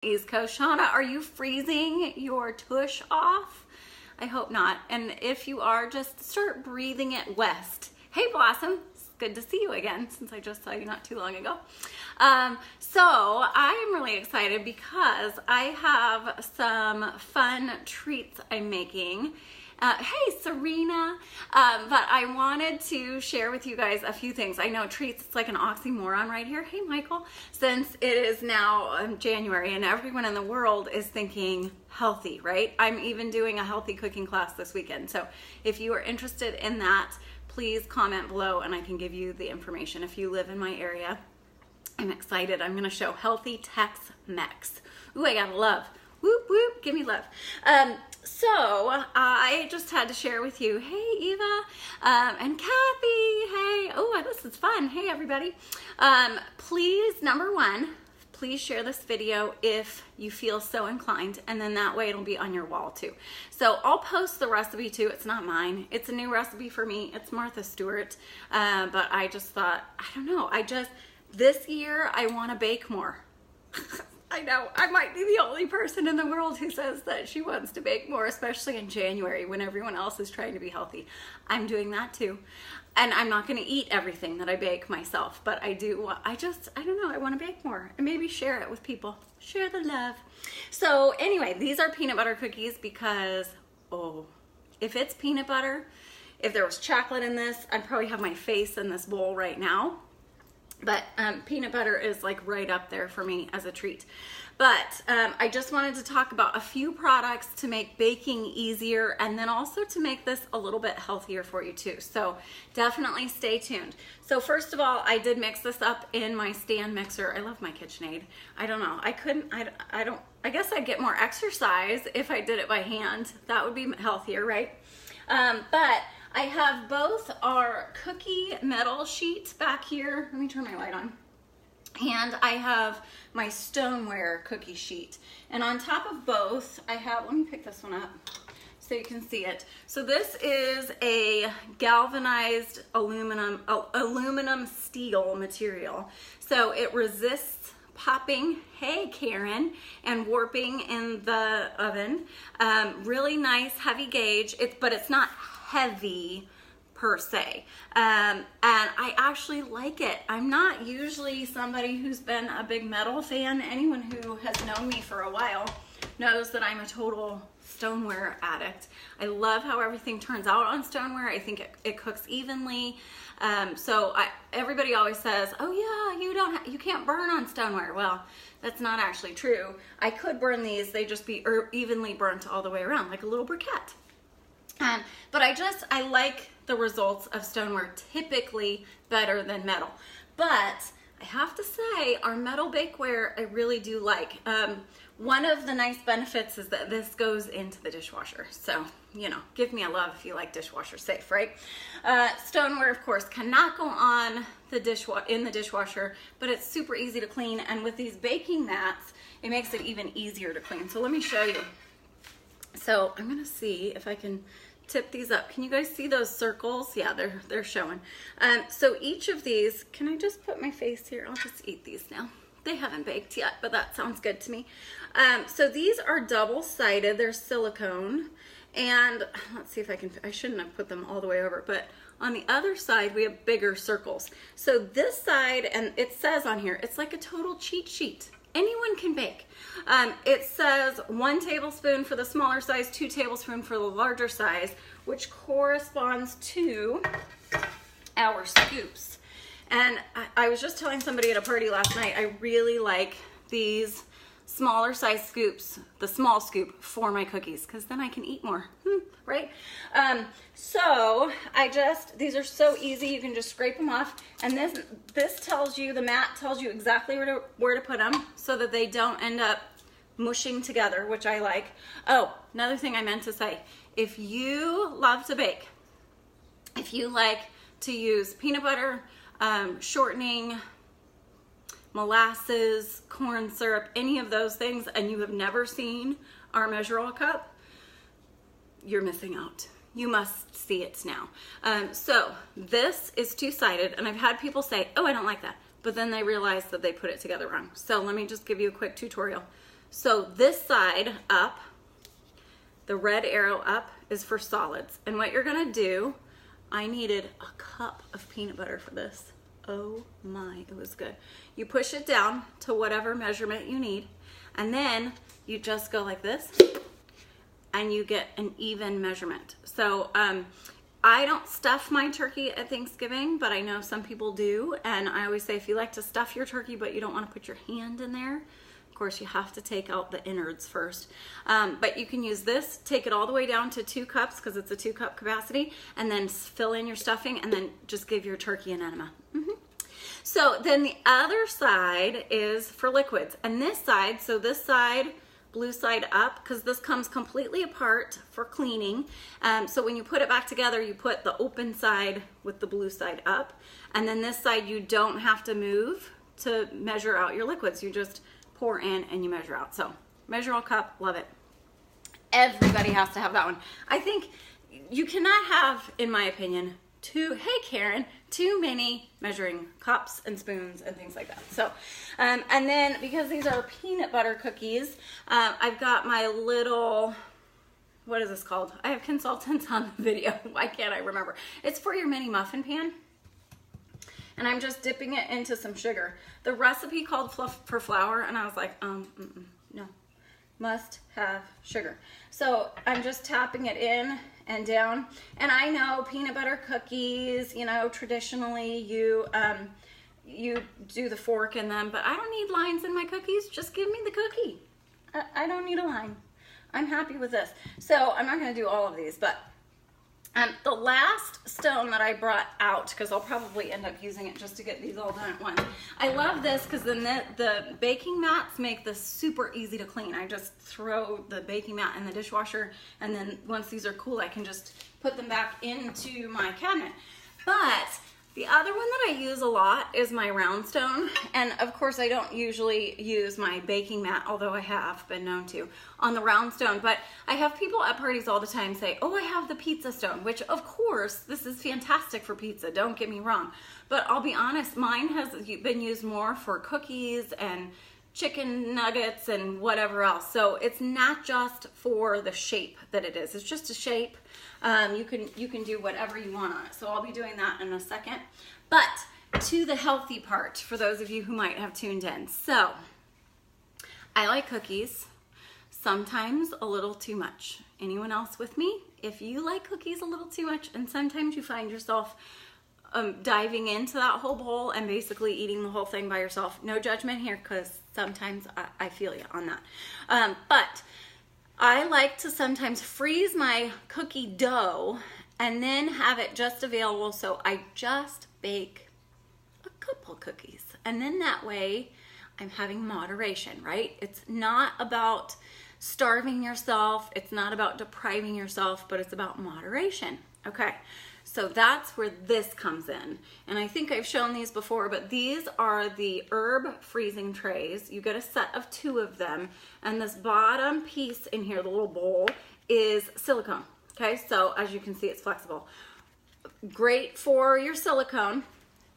East Coast. Shauna, are you freezing your tush off? I hope not. And if you are, just start breathing it west. Hey Blossom, it's good to see you again since I just saw you not too long ago. So I am really excited because I have some fun treats I'm making. Hey Serena, but I wanted to share with you guys a few things. I know treats, it's like an oxymoron right here. Hey Michael, since it is now January and everyone in the world is thinking healthy, right? I'm even doing a healthy cooking class this weekend. So if you are interested in that, please comment below and I can give you the information. If you live in my area, I'm excited. I'm gonna show healthy Tex-Mex. Ooh, I gotta love. Whoop, whoop, give me love. So I just had to share with you, hey Eva, and Kathy, hey, oh, this is fun. Hey everybody. Please, number one, please share this video if you feel so inclined, and then that way it'll be on your wall too. So I'll post the recipe too. It's not mine. It's a new recipe for me. It's Martha Stewart. But I just thought, I don't know, this year I want to bake more. I know, I might be the only person in the world who says that she wants to bake more, especially in January when everyone else is trying to be healthy. I'm doing that too. And I'm not gonna eat everything that I bake myself, but I do, I don't know, I wanna bake more and maybe share it with people. Share the love. So anyway, these are peanut butter cookies because, oh, if it's peanut butter, if there was chocolate in this, I'd probably have my face in this bowl right now. But peanut butter is like right up there for me as a treat. But I just wanted to talk about a few products to make baking easier and then also to make this a little bit healthier for you too. So definitely stay tuned. So first of all, I did mix this up in my stand mixer. I love my KitchenAid. I don't know, I guess I'd get more exercise if I did it by hand. That would be healthier, right? But I have both our cookie metal sheets back here. Let me turn my light on. And I have my stoneware cookie sheet. And on top of both, I have, let me pick this one up so you can see it. So this is a galvanized aluminum steel material. So it resists popping, hey Karen, and warping in the oven. Really nice, heavy gauge, but it's not heavy per se, and I actually like it. I'm not usually somebody who's been a big metal fan. Anyone who has known me for a while knows that I'm a total stoneware addict. I love how everything turns out on stoneware. I think it cooks evenly. Everybody always says, oh yeah, you can't burn on stoneware. Well, that's not actually true. I could burn these, they just be evenly burnt all the way around, like a little briquette. But I like the results of stoneware typically better than metal. But I have to say, our metal bakeware I really do like. One of the nice benefits is that this goes into the dishwasher. So, you know, give me a love if you like dishwasher safe, right? Stoneware, of course, cannot go on in the dishwasher, but it's super easy to clean. And with these baking mats, it makes it even easier to clean. So let me show you. So I'm gonna see if I can tip these up. Can you guys see those circles? Yeah, they're showing. So each of these, can I just put my face here? I'll just eat these now. They haven't baked yet, but that sounds good to me. So these are double-sided, they're silicone. And let's see if I shouldn't have put them all the way over, but on the other side, we have bigger circles. So this side, and it says on here, it's like a total cheat sheet. Anyone can bake. It says 1 tablespoon for the smaller size, 2 tablespoons for the larger size, which corresponds to our scoops. And I was just telling somebody at a party last night, I really like these smaller size scoops, the small scoop for my cookies, because then I can eat more, right? So these are so easy, you can just scrape them off. And this tells you, the mat tells you exactly where to put them so that they don't end up mushing together, which I like. Oh, another thing I meant to say, if you love to bake, if you like to use peanut butter, shortening, molasses, corn syrup, any of those things, and you have never seen our Measure All cup, you're missing out. You must see it now. So this is two-sided, and I've had people say, oh, I don't like that. But then they realize that they put it together wrong. So let me just give you a quick tutorial. So this side up, the red arrow up, is for solids. And what you're gonna do, I needed a cup of peanut butter for this. Oh my, it was good. You push it down to whatever measurement you need, and then you just go like this, and you get an even measurement. So I don't stuff my turkey at Thanksgiving, but I know some people do, and I always say if you like to stuff your turkey but you don't want to put your hand in there, of course you have to take out the innards first. But you can use this, take it all the way down to 2 cups because it's a 2-cup capacity, and then fill in your stuffing, and then just give your turkey an enema. So then the other side is for liquids, and this side, so this side, blue side up, because this comes completely apart for cleaning. So when you put it back together, you put the open side with the blue side up, and then this side you don't have to move to measure out your liquids. You just pour in and you measure out. So measure cup, love it. Everybody has to have that one. I think you cannot have, in my opinion, too many measuring cups and spoons and things like that. So, and then because these are peanut butter cookies, I've got my little, what is this called? I have consultants on the video. Why can't I remember? It's for your mini muffin pan. And I'm just dipping it into some sugar. The recipe called Fluff for Flour, and I was like, no, must have sugar. So I'm just tapping it in and down. And I know peanut butter cookies, you know, traditionally you do the fork in them, but I don't need lines in my cookies. Just give me the cookie. I don't need a line. I'm happy with this. So I'm not gonna do all of these, but the last stone that I brought out, because I'll probably end up using it just to get these all done at once. I love this because then the baking mats make this super easy to clean. I just throw the baking mat in the dishwasher, and then once these are cool, I can just put them back into my cabinet. But the other one that I use a lot is my round stone. And of course I don't usually use my baking mat, although I have been known to, on the round stone. But I have people at parties all the time say, oh, I have the pizza stone, which of course, this is fantastic for pizza, don't get me wrong. But I'll be honest, mine has been used more for cookies and chicken nuggets and whatever else. So it's not just for the shape that it is. It's just a shape. You can do whatever you want on it. So I'll be doing that in a second. But to the healthy part, for those of you who might have tuned in. So I like cookies, sometimes a little too much. Anyone else with me? If you like cookies a little too much, and sometimes you find yourself diving into that whole bowl and basically eating the whole thing by yourself. No judgment here, because sometimes I feel you on that. But I like to sometimes freeze my cookie dough and then have it just available, so I just bake a couple cookies. And then that way I'm having moderation, right? It's not about starving yourself. It's not about depriving yourself, but it's about moderation. Okay. So that's where this comes in. And I think I've shown these before, but these are the herb freezing trays. You get a set of 2 of them. And this bottom piece in here, the little bowl, is silicone. Okay, so as you can see, it's flexible. Great for your silicone,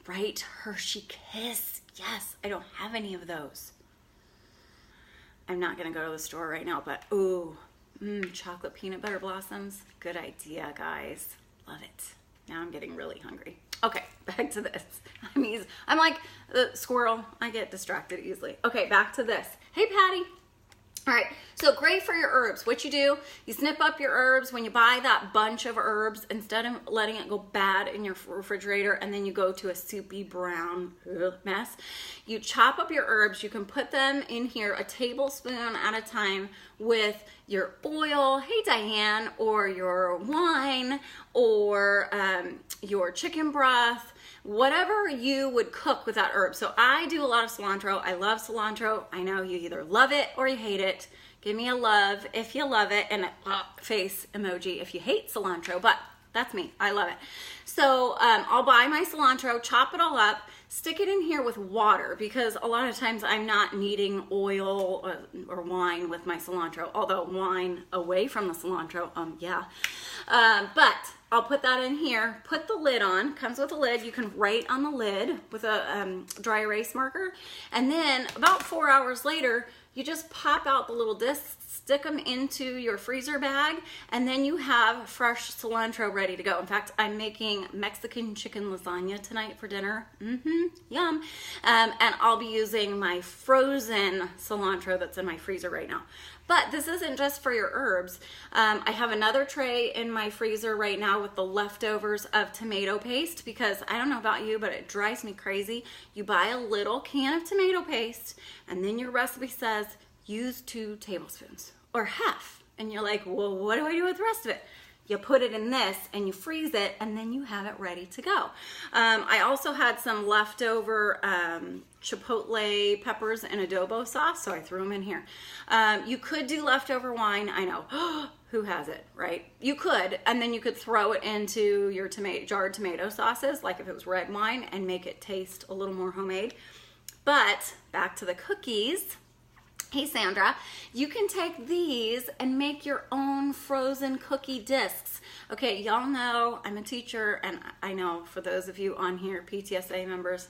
right? Hershey Kiss. Yes, I don't have any of those. I'm not gonna go to the store right now, but ooh, chocolate peanut butter blossoms. Good idea, guys. Love it. Now I'm getting really hungry. Okay, back to this. I'm like the squirrel. I get distracted easily. Okay, back to this. Hey, Patty. All right, so great for your herbs. What you do, you snip up your herbs. When you buy that bunch of herbs, instead of letting it go bad in your refrigerator and then you go to a soupy brown mess, you chop up your herbs. You can put them in here a tablespoon at a time with your oil, hey Diane, or your wine, or your chicken broth, whatever you would cook with that herb. So I do a lot of cilantro. I love cilantro. I know you either love it or you hate it. Give me a love if you love it, and a face emoji if you hate cilantro, but that's me. I love it. So I'll buy my cilantro, chop it all up, stick it in here with water, because a lot of times I'm not needing oil or wine with my cilantro, although wine away from the cilantro, yeah. But I'll put that in here, put the lid on, comes with a lid. You can write on the lid with a dry erase marker. And then about 4 hours later, you just pop out the little discs, stick them into your freezer bag, and then you have fresh cilantro ready to go. In fact, I'm making Mexican chicken lasagna tonight for dinner. Yum. And I'll be using my frozen cilantro that's in my freezer right now. But this isn't just for your herbs. I have another tray in my freezer right now with the leftovers of tomato paste, because I don't know about you, but it drives me crazy. You buy a little can of tomato paste and then your recipe says use 2 tablespoons or half. And you're like, well, what do I do with the rest of it? You put it in this and you freeze it, and then you have it ready to go. I also had some leftover chipotle peppers and adobo sauce, so I threw them in here. You could do leftover wine, I know. Who has it, right? You could, and then you could throw it into your jarred tomato sauces, like if it was red wine, and make it taste a little more homemade. But back to the cookies. Hey Sandra, you can take these and make your own frozen cookie discs. Okay, y'all know I'm a teacher, and I know for those of you on here, PTSA members,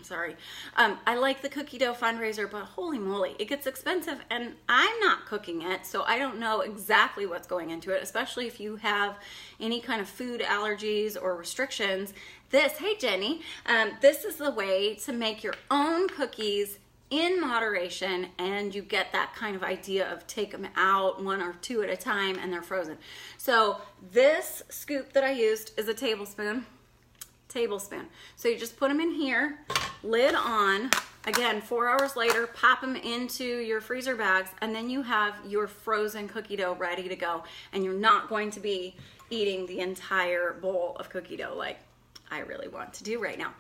sorry. I like the cookie dough fundraiser, but holy moly, it gets expensive and I'm not cooking it, so I don't know exactly what's going into it, especially if you have any kind of food allergies or restrictions. Hey Jenny, this is the way to make your own cookies in moderation, and you get that kind of idea of take them out 1 or 2 at a time and they're frozen. So this scoop that I used is a tablespoon. So you just put them in here, lid on. Again, 4 hours later, pop them into your freezer bags, and then you have your frozen cookie dough ready to go. And you're not going to be eating the entire bowl of cookie dough like I really want to do right now.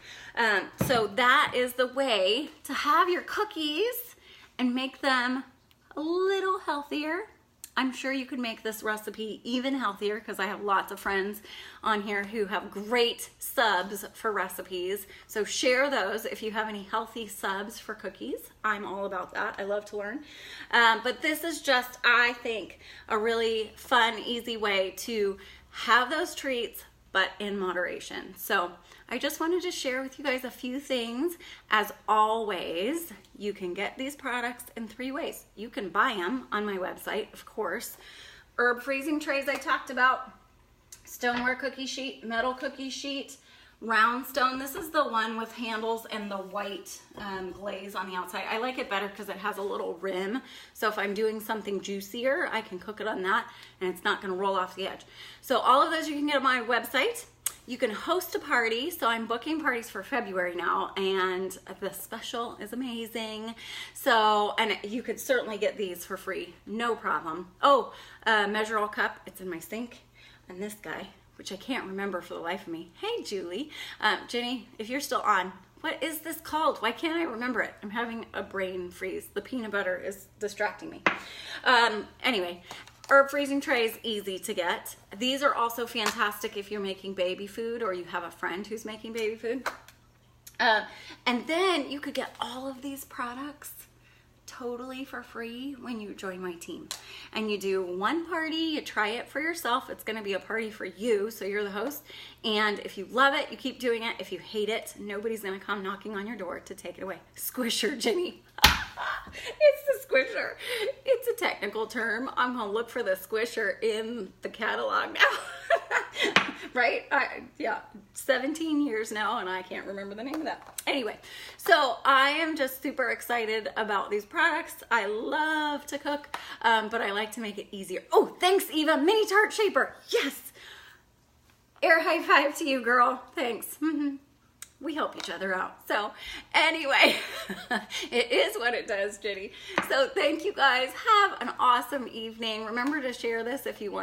So that is the way to have your cookies and make them a little healthier. I'm sure you could make this recipe even healthier, because I have lots of friends on here who have great subs for recipes. So share those if you have any healthy subs for cookies. I'm all about that. I love to learn. But this is just, I think, a really fun, easy way to have those treats, but in moderation. So I just wanted to share with you guys a few things. As always, you can get these products in 3 ways. You can buy them on my website, of course. Herb freezing trays I talked about, stoneware cookie sheet, metal cookie sheet, round stone. This is the one with handles and the white glaze on the outside. I like it better because it has a little rim. So if I'm doing something juicier, I can cook it on that and it's not gonna roll off the edge. So all of those you can get on my website. You can host a party. So I'm booking parties for February now, and the special is amazing. So, and you could certainly get these for free, no problem. Oh, Measure All cup, it's in my sink. And this guy, which I can't remember for the life of me. Hey, Julie. Jenny, if you're still on, what is this called? Why can't I remember it? I'm having a brain freeze. The peanut butter is distracting me. Anyway, herb freezing trays, easy to get. These are also fantastic if you're making baby food or you have a friend who's making baby food. And then you could get all of these products totally for free when you join my team. And you do one party, you try it for yourself. It's going to be a party for you, so you're the host. And if you love it, you keep doing it. If you hate it, nobody's going to come knocking on your door to take it away. Squisher, Jenny. It's the squisher. It's a technical term. I'm going to look for the squisher in the catalog now. Right? Yeah, 17 years now, and I can't remember the name of that. Anyway, so I am just super excited about these products. I love to cook, but I like to make it easier. Oh, thanks, Eva. Mini tart shaper. Yes. Air high five to you, girl. Thanks. We help each other out. So anyway, it is what it does, Jenny. So thank you guys. Have an awesome evening. Remember to share this if you want.